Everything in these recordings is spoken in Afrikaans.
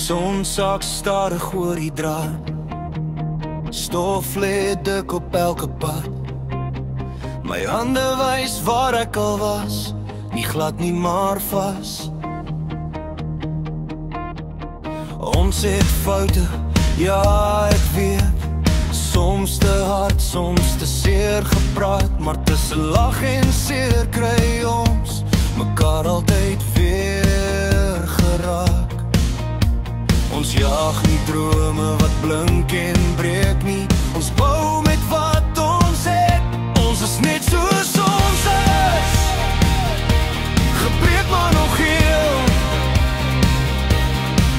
son sak stadig oor die draad. Stof lê dik op elke pad. My hande wys waar ek al was, nie glad nie maar vas. Ons het foute, ja ek weet, soms te hard, soms te seer gepraat, maar tussen lag en seer kry ons mekaar altyd weer geraak. Ons jaag nie drome wat blink en breek nie, ons bou met wat ons het. Ons is net soos ons is, gebreek maar nog heel,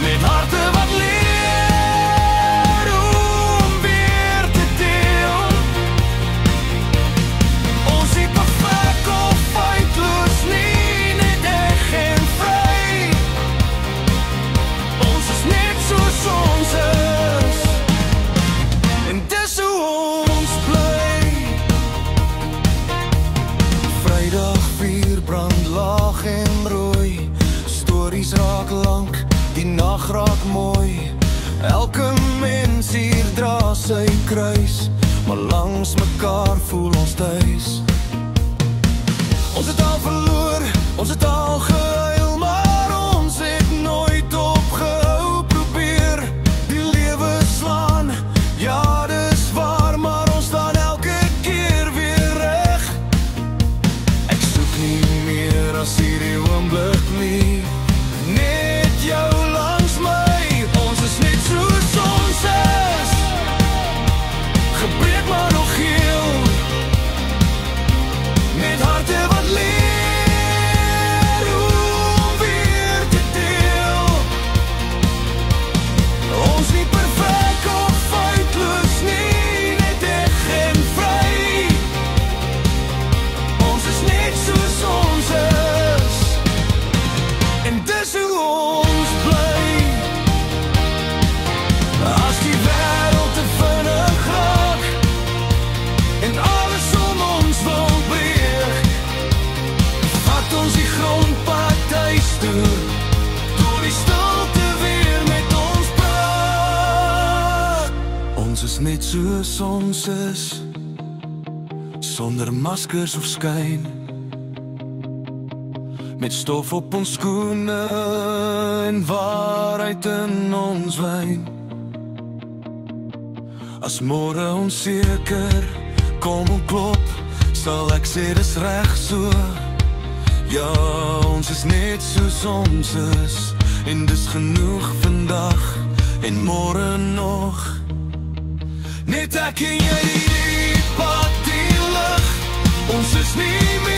met harte wat leer om weer te deel. Ons is perfek of feitloos nie, net eg en vry. Ons is net soos ons is, en dis hoe ons bly. Vrydag vier brand laag en rooi, stories raak lank, die nag raak mooi. Elke mens hier dra sy kruis, maar langs mekaar voel ons thuis. Ons het al verloor, ons het al gehuil, maar ons het nooit opgehou probeer. Die lewe slaan, ja dis waar, maar ons staan elke keer weer reg. Ek soek nie meer as hierdie oomblik nie, net jou langs my. Ons is net soos ons is, gebreek maar nog heel, met harte wat leer om weer te deel. Ons nie perfek of feitloos nie, net eg en vry. Ons is net soos ons is, en dis hoe ons bly. As die wêreld te vinnig raak, en alles om ons wil beheer, vat ons die grondpad huis toe, door die stilte weer met ons praat. Ons is net soos ons is, sonder maskers of skyn, met stof op ons skoene en waarheid in ons wyn. As môre onseker kom en klop, sal ek sê dis reg so. Ja, ons is net soos ons is, en dis genoeg vandag en môre nog. Net ek en jy, die pad, die lig, ons is nie meer